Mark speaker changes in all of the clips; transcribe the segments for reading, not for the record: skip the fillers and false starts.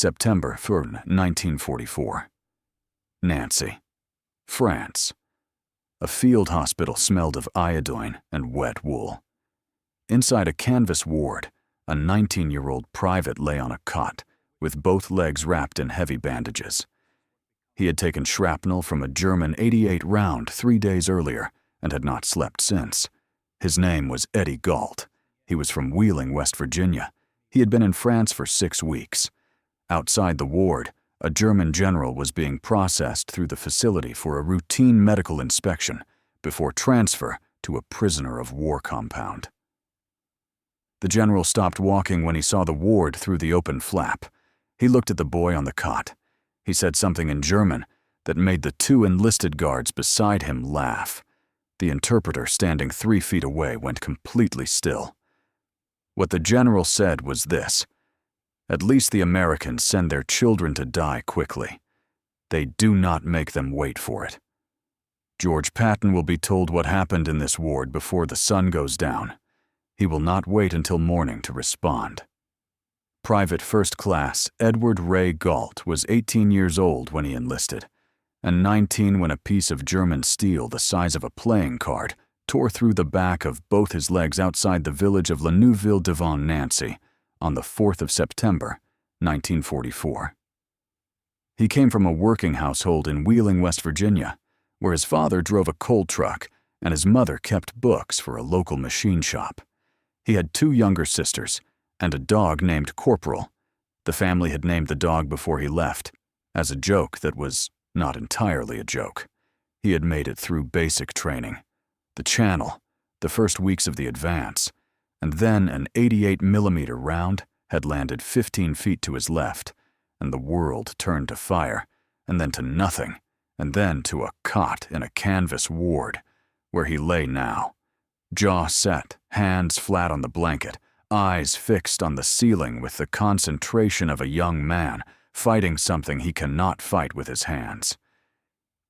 Speaker 1: September 3rd, 1944. Nancy, France. A field hospital smelled of iodine and wet wool. Inside a canvas ward, a 19-year-old private lay on a cot, with both legs wrapped in heavy bandages. He had taken shrapnel from a German .88 round 3 days earlier and had not slept since. His name was Eddie Galt. He was from Wheeling, West Virginia. He had been in France for 6 weeks. Outside the ward, a German general was being processed through the facility for a routine medical inspection before transfer to a prisoner of war compound. The general stopped walking when he saw the ward through the open flap. He looked at the boy on the cot. He said something in German that made the 2 enlisted guards beside him laugh. The interpreter standing 3 feet away went completely still. What the general said was this: "At least the Americans send their children to die quickly. They do not make them wait for it. George Patton will be told what happened in this ward before the sun goes down. He will not wait until morning to respond." Private First Class Edward Ray Galt was 18 years old when he enlisted, and 19 when a piece of German steel the size of a playing card tore through the back of both his legs outside the village of La Neuville-Devant, Nancy, on the 4th of September, 1944. He came from a working household in Wheeling, West Virginia, where his father drove a coal truck and his mother kept books for a local machine shop. He had 2 younger sisters and a dog named Corporal. The family had named the dog before he left, as a joke that was not entirely a joke. He had made it through basic training, the Channel, the first weeks of the advance, and then an 88mm round had landed 15 feet to his left, and the world turned to fire, and then to nothing, and then to a cot in a canvas ward, where he lay now, jaw set, hands flat on the blanket, eyes fixed on the ceiling with the concentration of a young man fighting something he cannot fight with his hands.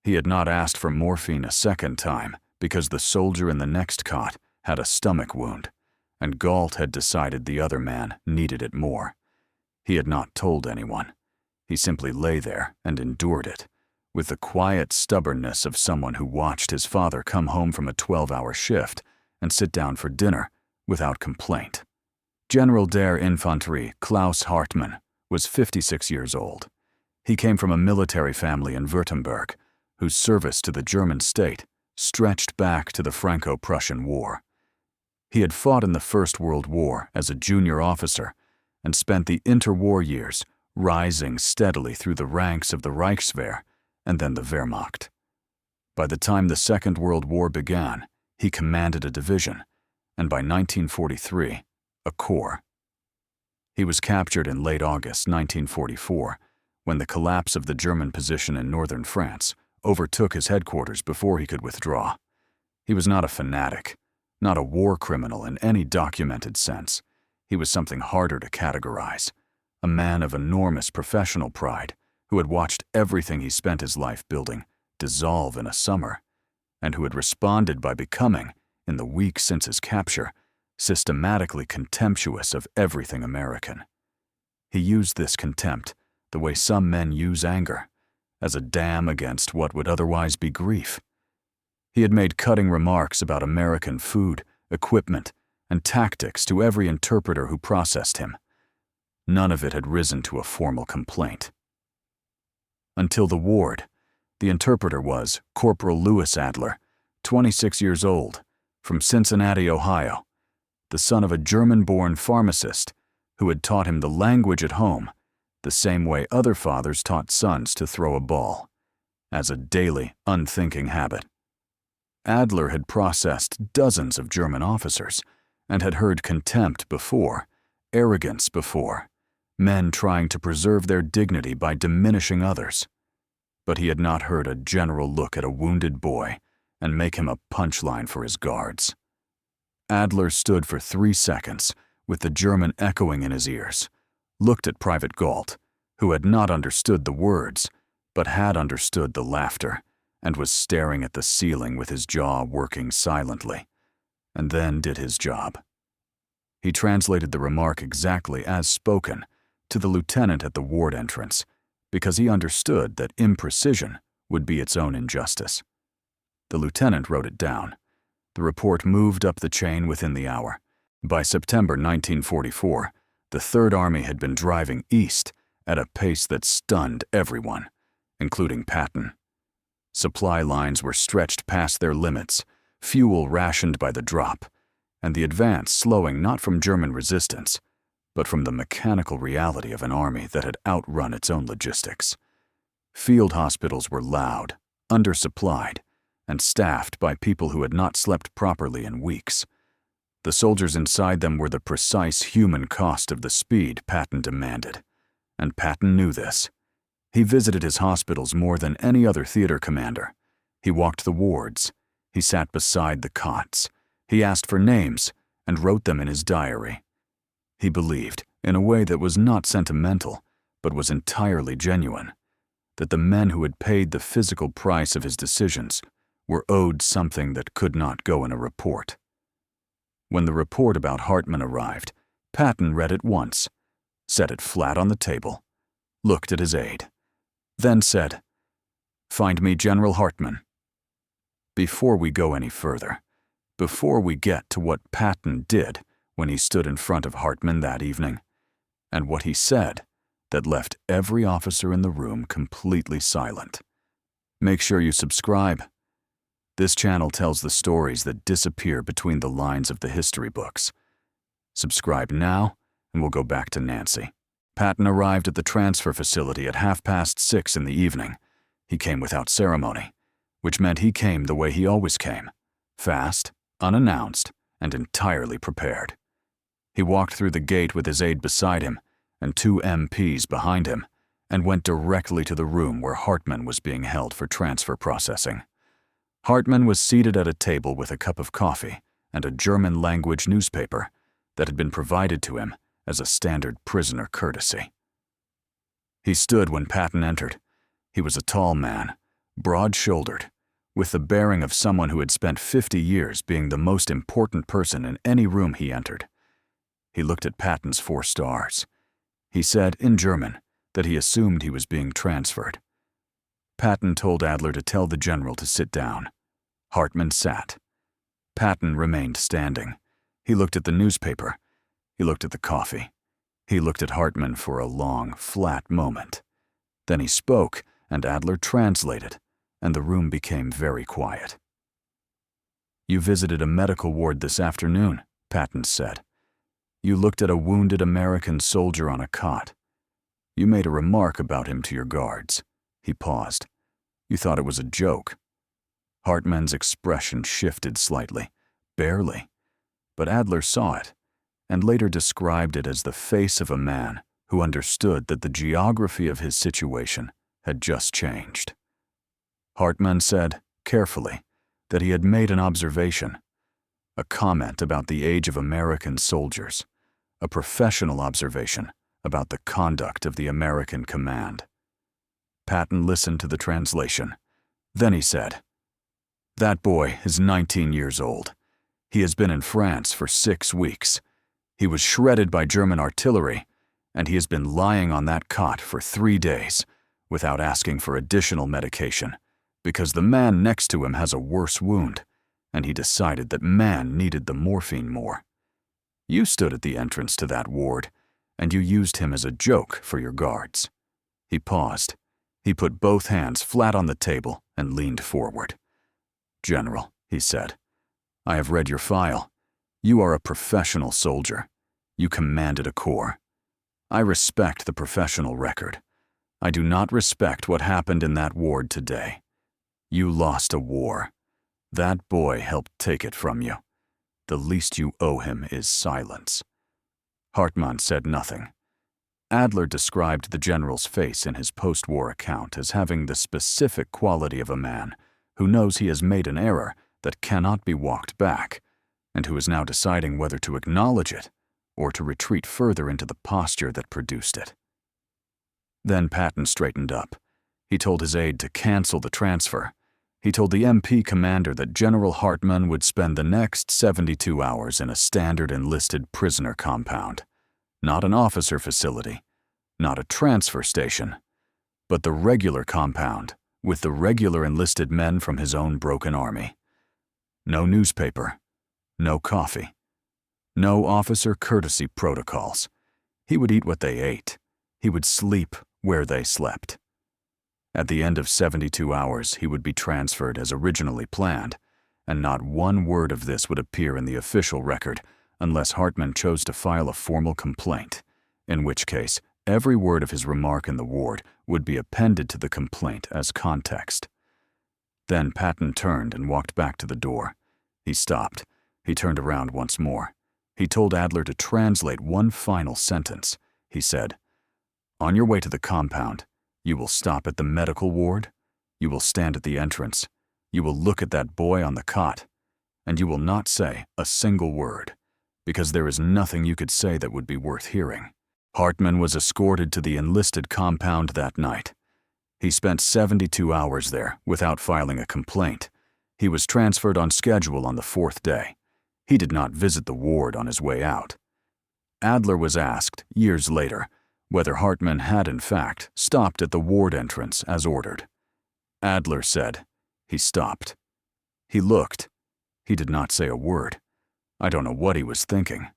Speaker 1: He had not asked for morphine a second time because the soldier in the next cot had a stomach wound, and Galt had decided the other man needed it more. He had not told anyone. He simply lay there and endured it, with the quiet stubbornness of someone who watched his father come home from a 12-hour shift and sit down for dinner without complaint. General der Infanterie Klaus Hartmann was 56 years old. He came from a military family in Württemberg, whose service to the German state stretched back to the Franco-Prussian War. He had fought in the First World War as a junior officer and spent the interwar years rising steadily through the ranks of the Reichswehr and then the Wehrmacht. By the time the Second World War began, he commanded a division, and by 1943, a corps. He was captured in late August 1944, when the collapse of the German position in northern France overtook his headquarters before he could withdraw. He was not a fanatic, not a war criminal in any documented sense. He was something harder to categorize, a man of enormous professional pride who had watched everything he spent his life building dissolve in a summer, and who had responded by becoming, in the weeks since his capture, systematically contemptuous of everything American. He used this contempt, the way some men use anger, as a dam against what would otherwise be grief. He had made cutting remarks about American food, equipment, and tactics to every interpreter who processed him. None of it had risen to a formal complaint. Until the ward, the interpreter was Corporal Louis Adler, 26 years old, from Cincinnati, Ohio, the son of a German-born pharmacist who had taught him the language at home, the same way other fathers taught sons to throw a ball, as a daily, unthinking habit. Adler had processed dozens of German officers and had heard contempt before, arrogance before, men trying to preserve their dignity by diminishing others. But he had not heard a general look at a wounded boy and make him a punchline for his guards. Adler stood for 3 seconds with the German echoing in his ears, looked at Private Galt, who had not understood the words, but had understood the laughter, and was staring at the ceiling with his jaw working silently, and then did his job. He translated the remark exactly as spoken, to the lieutenant at the ward entrance, because he understood that imprecision would be its own injustice. The lieutenant wrote it down. The report moved up the chain within the hour. By September 1944, the Third Army had been driving east at a pace that stunned everyone, including Patton. Supply lines were stretched past their limits, fuel rationed by the drop, and the advance slowing not from German resistance, but from the mechanical reality of an army that had outrun its own logistics. Field hospitals were loud, undersupplied, and staffed by people who had not slept properly in weeks. The soldiers inside them were the precise human cost of the speed Patton demanded, and Patton knew this. He visited his hospitals more than any other theater commander. He walked the wards. He sat beside the cots. He asked for names and wrote them in his diary. He believed, in a way that was not sentimental, but was entirely genuine, that the men who had paid the physical price of his decisions were owed something that could not go in a report. When the report about Hartman arrived, Patton read it once, set it flat on the table, looked at his aide, then said, "Find me General Hartman." Before we go any further, before we get to what Patton did when he stood in front of Hartman that evening, and what he said that left every officer in the room completely silent, make sure you subscribe. This channel tells the stories that disappear between the lines of the history books. Subscribe now, and we'll go back to Nancy. Patton arrived at the transfer facility at 6:30 in the evening. He came without ceremony, which meant he came the way he always came, fast, unannounced, and entirely prepared. He walked through the gate with his aide beside him and 2 MPs behind him, and went directly to the room where Hartman was being held for transfer processing. Hartman was seated at a table with a cup of coffee and a German-language newspaper that had been provided to him as a standard prisoner courtesy. He stood when Patton entered. He was a tall man, broad-shouldered, with the bearing of someone who had spent 50 years being the most important person in any room he entered. He looked at Patton's 4 stars. He said, in German, that he assumed he was being transferred. Patton told Adler to tell the general to sit down. Hartman sat. Patton remained standing. He looked at the newspaper. He looked at the coffee. He looked at Hartman for a long, flat moment. Then he spoke, and Adler translated, and the room became very quiet. "You visited a medical ward this afternoon," Patton said. "You looked at a wounded American soldier on a cot. You made a remark about him to your guards." He paused. "You thought it was a joke." Hartman's expression shifted slightly, barely, but Adler saw it, and later described it as the face of a man who understood that the geography of his situation had just changed. Hartman said, carefully, that he had made an observation, a comment about the age of American soldiers, a professional observation about the conduct of the American command. Patton listened to the translation. Then he said, "That boy is 19 years old. He has been in France for 6 weeks. He was shredded by German artillery, and he has been lying on that cot for 3 days without asking for additional medication, because the man next to him has a worse wound, and he decided that man needed the morphine more. You stood at the entrance to that ward, and you used him as a joke for your guards." He paused. He put both hands flat on the table and leaned forward. "General," he said, "I have read your file. You are a professional soldier. You commanded a corps. I respect the professional record. I do not respect what happened in that ward today. You lost a war. That boy helped take it from you. The least you owe him is silence." Hartman said nothing. Adler described the general's face in his post-war account as having the specific quality of a man who knows he has made an error that cannot be walked back, and who is now deciding whether to acknowledge it or to retreat further into the posture that produced it. Then Patton straightened up. He told his aide to cancel the transfer. He told the MP commander that General Hartman would spend the next 72 hours in a standard enlisted prisoner compound, not an officer facility, not a transfer station, but the regular compound with the regular enlisted men from his own broken army. No newspaper, no coffee, no officer courtesy protocols. He would eat what they ate. He would sleep where they slept. At the end of 72 hours, he would be transferred as originally planned, and not one word of this would appear in the official record unless Hartman chose to file a formal complaint, in which case every word of his remark in the ward would be appended to the complaint as context. Then Patton turned and walked back to the door. He stopped. He turned around once more. He told Adler to translate one final sentence. He said, "On your way to the compound, you will stop at the medical ward, you will stand at the entrance, you will look at that boy on the cot, and you will not say a single word, because there is nothing you could say that would be worth hearing." Hartman was escorted to the enlisted compound that night. He spent 72 hours there without filing a complaint. He was transferred on schedule on the 4th day. He did not visit the ward on his way out. Adler was asked, years later, whether Hartman had in fact stopped at the ward entrance as ordered. Adler said, "He stopped. He looked. He did not say a word. I don't know what he was thinking,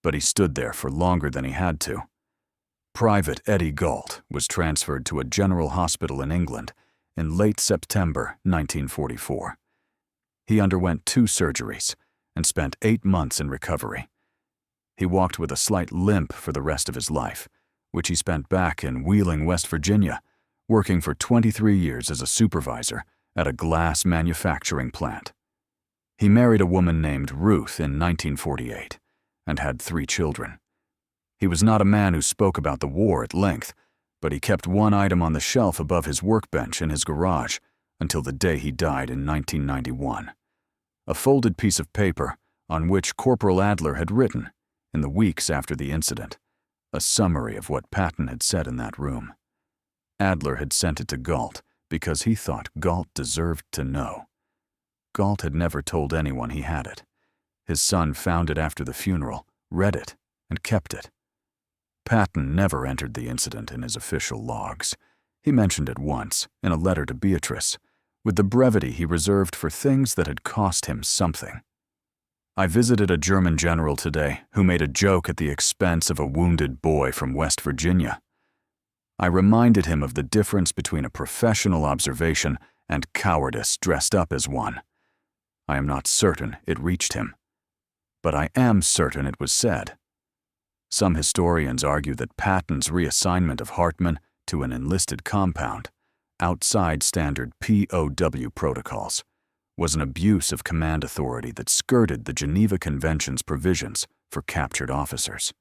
Speaker 1: but he stood there for longer than he had to." Private Eddie Galt was transferred to a general hospital in England in late September 1944. He underwent 2 surgeries and spent 8 months in recovery. He walked with a slight limp for the rest of his life, which he spent back in Wheeling, West Virginia, working for 23 years as a supervisor at a glass manufacturing plant. He married a woman named Ruth in 1948 and had 3 children. He was not a man who spoke about the war at length, but he kept one item on the shelf above his workbench in his garage until the day he died in 1991. A folded piece of paper on which Corporal Adler had written, in the weeks after the incident, a summary of what Patton had said in that room. Adler had sent it to Galt because he thought Galt deserved to know. Galt had never told anyone he had it. His son found it after the funeral, read it, and kept it. Patton never entered the incident in his official logs. He mentioned it once, in a letter to Beatrice, with the brevity he reserved for things that had cost him something. "I visited a German general today who made a joke at the expense of a wounded boy from West Virginia. I reminded him of the difference between a professional observation and cowardice dressed up as one. I am not certain it reached him, but I am certain it was said." Some historians argue that Patton's reassignment of Hartman to an enlisted compound, outside standard POW protocols, was an abuse of command authority that skirted the Geneva Convention's provisions for captured officers.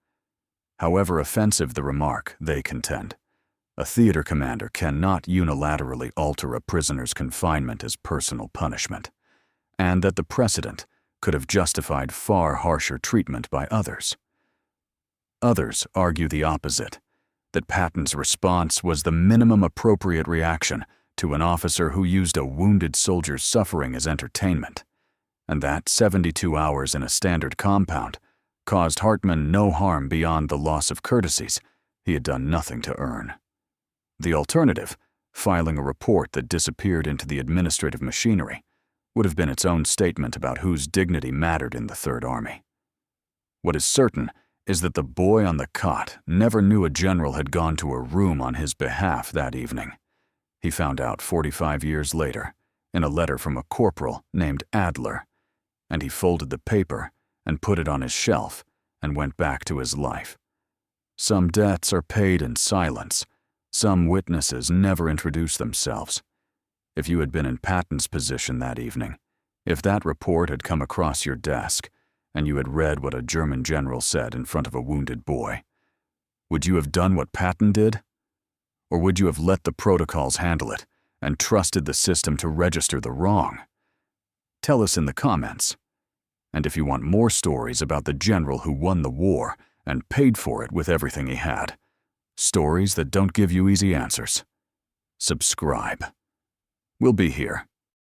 Speaker 1: However offensive the remark, they contend, a theater commander cannot unilaterally alter a prisoner's confinement as personal punishment, and that the precedent could have justified far harsher treatment by others. Others argue the opposite, that Patton's response was the minimum appropriate reaction to an officer who used a wounded soldier's suffering as entertainment, and that 72 hours in a standard compound caused Hartman no harm beyond the loss of courtesies he had done nothing to earn. The alternative, filing a report that disappeared into the administrative machinery, would have been its own statement about whose dignity mattered in the Third Army. What is certain is that the boy on the cot never knew a general had gone to a room on his behalf that evening. He found out 45 years later, in a letter from a corporal named Adler, and he folded the paper and put it on his shelf and went back to his life. Some debts are paid in silence. Some witnesses never introduce themselves. If you had been in Patton's position that evening, if that report had come across your desk, and you had read what a German general said in front of a wounded boy, would you have done what Patton did? Or would you have let the protocols handle it and trusted the system to register the wrong? Tell us in the comments. And if you want more stories about the general who won the war and paid for it with everything he had, stories that don't give you easy answers, subscribe. We'll be here